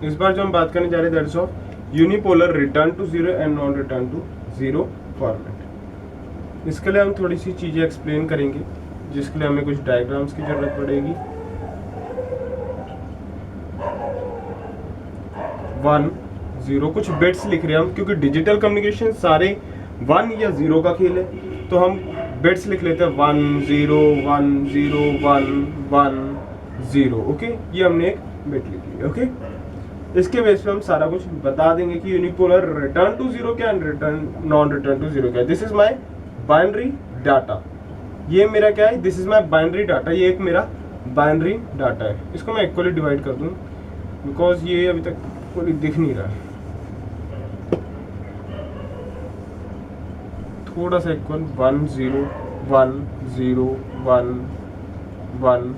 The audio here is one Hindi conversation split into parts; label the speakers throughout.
Speaker 1: इस बार जो हम बात करने जा रहे हैं that's of unipolar return to zero and non return to zero format. इसके लिए हम थोड़ी सी चीज़ें एक्सप्लेन करेंगे, जिसके लिए हमें कुछ डायग्राम्स की जरूरत पड़ेगी। 1 0 कुछ बिट्स लिख रहे हैं हम, क्योंकि डिजिटल कम्युनिकेशन सारे 1 या 0 का खेल है, तो हम बिट्स लिख लेते हैं 1 0 1 0 1 1 0। ओके, ये हमने एक बिट लिख ली। ओके, इसके बेस पे हम सारा कुछ बता देंगे कि यूनिपोलर रिटर्न टू जीरो क्या है, return non return to zero क्या है। This is my binary data, ये मेरा क्या है, this is my binary data, ये एक मेरा बाइनरी डाटा है। इसको मैं इक्वली डिवाइड कर दूं बिकॉज ये अभी तक कोई दिख नहीं रहा है, थोड़ा सा इक्वल 1 0 1 0 1 1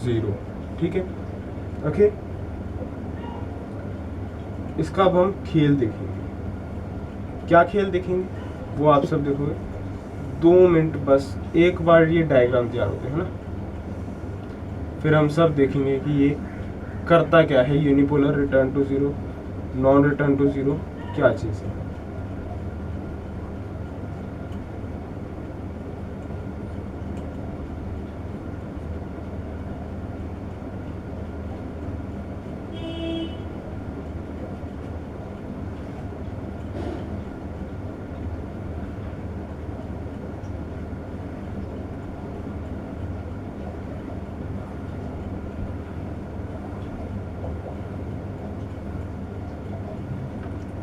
Speaker 1: 0। ठीक है, ओके। इसका अब हम खेल देखेंगे। क्या खेल देखेंगे वो आप सब देखोगे। 2 मिनट बस, एक बार ये डायग्राम तैयार होते हैं ना, फिर हम सब देखेंगे कि ये करता क्या है। Unipolar return to zero, non return to zero क्या चीज़ है।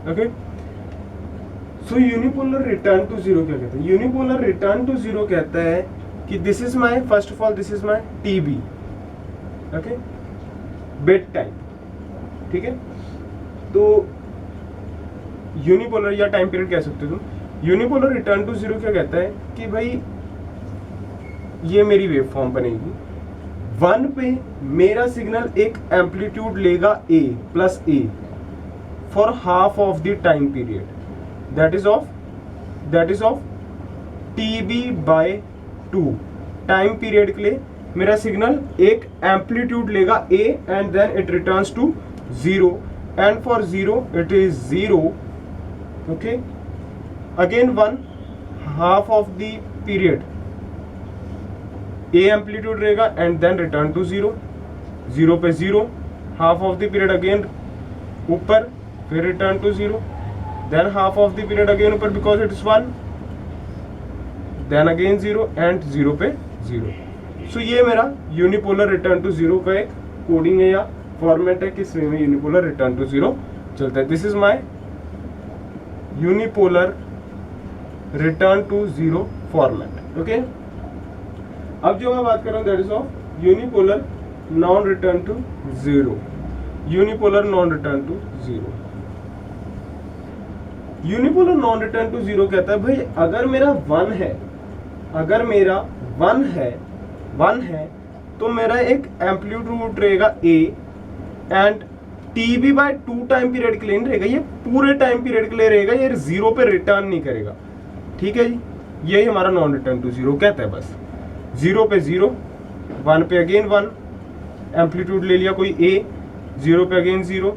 Speaker 1: Okay, so unipolar return to zero क्या कहते हैं। यूनिपोलर रिटर्न टू जीरो कहता है कि this is my, first of all this is my TB, okay, bed time. ठीक है, तो यूनिपोलर या टाइम पीरियड कह सकते हो तुम। यूनिपोलर रिटर्न टू जीरो क्या कहता है कि भाई ये मेरी वेव फॉर्म बनेगी, 1 पे मेरा सिग्नल एक एम्पलीट्यूड लेगा a plus a for half of the time period, that is of TB by 2 time period के लिए मेरा सिग्नल एक एम्पलीट्यूड लेगा a and then it returns to 0 and for 0 it is 0। okay, again 1 half of the period a amplitude रहेगा and then return to 0 0 पे 0 half of the period again ऊपर, फिर return to 0, then half of the period again ऊपर because it is 1, then again 0 and 0 पे 0। सो ये मेरा यूनिपोलर रिटर्न टू 0 का एक कोडिंग है या फॉर्मेट है, किस वे में यूनिपोलर रिटर्न टू 0 चलता है। This is my unipolar return to 0 format. Okay, अब जो मैं बात कर रहा हूँ that is of unipolar non return to 0। Unipolar non return to 0, unipolar non return to 0 कहता है भाई अगर मेरा 1 है, अगर मेरा 1 है तो मेरा एक एम्पलीट्यूड रहेगा a and TB by 2 time period के लिए नहीं रहेगा, ये पूरे टाइम पीरियड के लिए रहेगा, ये 0 पे रिटर्न नहीं करेगा। ठीक है जी, यही हमारा नॉन रिटर्न टू 0 कहता है। बस 0 पे 0, 1 पे अगेन 1 एम्पलीट्यूड ले लिया कोई a, 0 पे अगेन 0,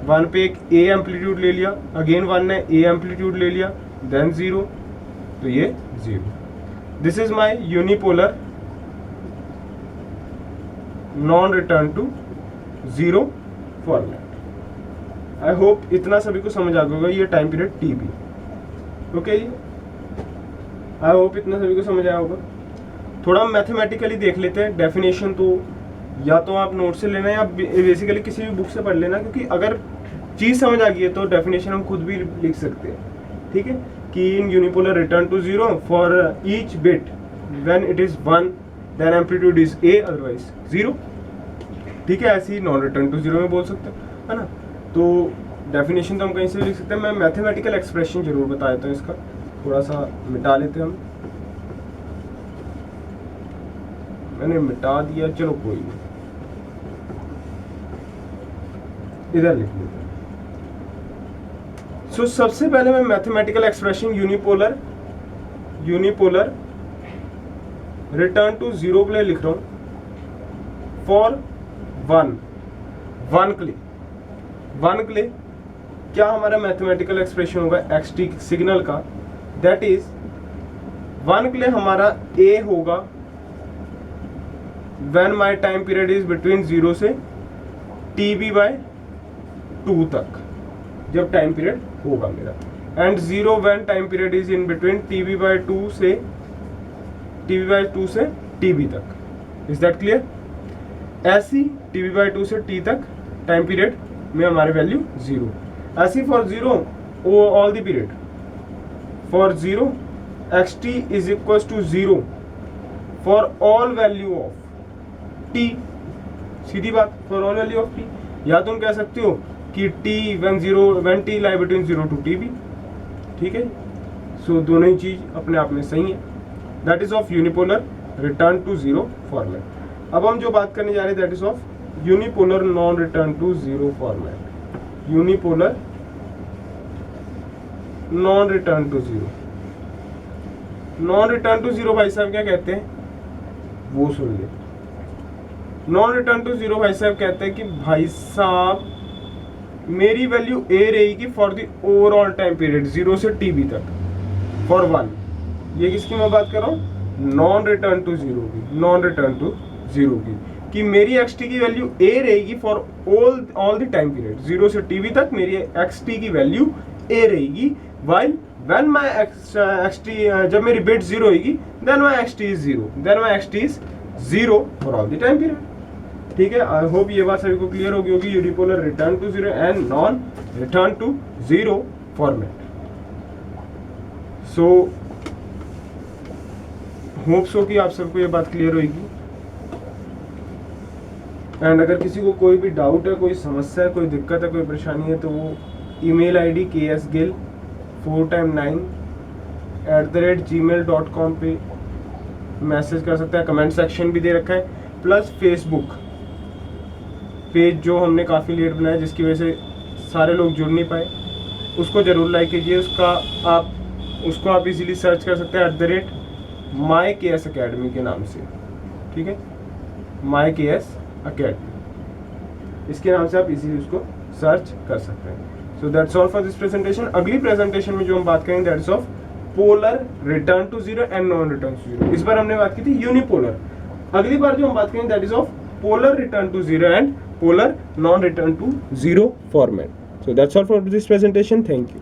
Speaker 1: 1 पे एक a एम्पलीट्यूड ले लिया, अगेन 1 ने a एम्पलीट्यूड ले लिया, देन 0, तो ये 0। This is my unipolar non return to 0 format. I hope इतना सभी को समझ आ गया होगा, ये time period TB। Okay, I hope इतना सभी को समझ आया होगा। थोड़ा मैथमेटिकली देख लेते हैं। डेफिनेशन तो या तो आप नोट से लेना या बेसिकली किसी भी बुक से पढ़ लेना, क्योंकि अगर चीज़ समझ आ गई है तो डेफिनेशन हम खुद भी लिख सकते हैं। ठीक है, कि in unipolar return to 0 for each bit when it is 1 then amplitude is a otherwise 0। ठीक है, ऐसे ही नॉन रिटर्न टू 0 में बोल सकते हैं, है ना। तो डेफिनेशन तो हम कहीं से भी लिख सकते हैं। मैं मैथमेटिकल एक्सप्रेशन जरूर बता देता हूँ, इसका थोड़ा सा मिटा लेते हैं हम। मैंने मिटा दिया, चलो कोई नहीं, इधर लिख लेते हैं। सो सबसे पहले मैं mathematical expression unipolar return to 0 के लिए लिख रहा हूं फॉर 1 के लिए। वन के लिए क्या हमारा मैथमेटिकल एक्सप्रेशन होगा एक्स टी सिग्नल का, दैट इज वन के लिए हमारा ए होगा when my time period is between 0 से TB/2 तक, जब टाइम पीरियड होगा मेरा, and 0 when time period is in between TB/2 से TB तक। Is that clear? ऐसी TB/2 से T तक टाइम पीरियड में हमारी वैल्यू 0, ऐसी for 0 all the period, for 0 xt is equal to 0 for all value of t, सीधी बात, for all value of t। या तुम कह सकते हो कि t when t lie between 0 to TB, ठीक है। सो दोनों ही चीज अपने आप में सही है। That is of unipolar return to 0 format. अब हम जो बात करने जा रहे हैं that is of unipolar non return to 0 format. Unipolar non return to 0, non return to 0 भाई साहब क्या कहते हैं वो सुन ले। नॉन रिटर्न टू 0 भाई साहब कहते हैं कि भाई साहब मेरी वैल्यू ए रहेगी for the overall time period 0 से TB तक फॉर 1। ये किसकी मैं बात कर रहा हूँ? नॉन रिटर्न टू 0 की, नॉन रिटर्न टू 0 की, कि मेरी xt की वैल्यू ए रहेगी for all the time period 0 से TB तक मेरी xt की वैल्यू ए रहेगी, वाइल व्हेन माय xt जब मेरी बिट 0 होगी then my xt is 0, then my xt is 0 for all the time period. ठीक है, आई होप ये बात सभी को क्लियर होगी होगी। Unipolar return to 0 and non return to 0 format. So hope so कि आप सबको ये बात क्लियर होगी। एंड अगर किसी को कोई भी डाउट है, कोई समस्या है, कोई दिक्कत है, कोई परेशानी है तो वो ईमेल आईडी ksgill4x9@gmail.com पे मैसेज कर सकता है। कमेंट सेक्शन भी दे रखा है, प्लस फेसबुक पेज जो हमने काफ़ी लेट बनाया जिसकी वजह से सारे लोग जुड़ नहीं पाए, उसको ज़रूर लाइक कीजिए। उसको आप इजीली सर्च कर सकते हैं @myks academy के नाम से, ठीक है, myks academy, इसके नाम से आप इजीली उसको सर्च कर सकते हैं। So that's all for this presentation. अगली प्रेजेंटेशन में जो हम बात करेंगे that's of polar return to 0 and non return to 0। इस बार हमने बात की थी यूनिपोलर। अगली बार जो हम बात करेंगे that is of polar return to 0 and polar non return to 0 format. So that's all for this presentation. Thank you.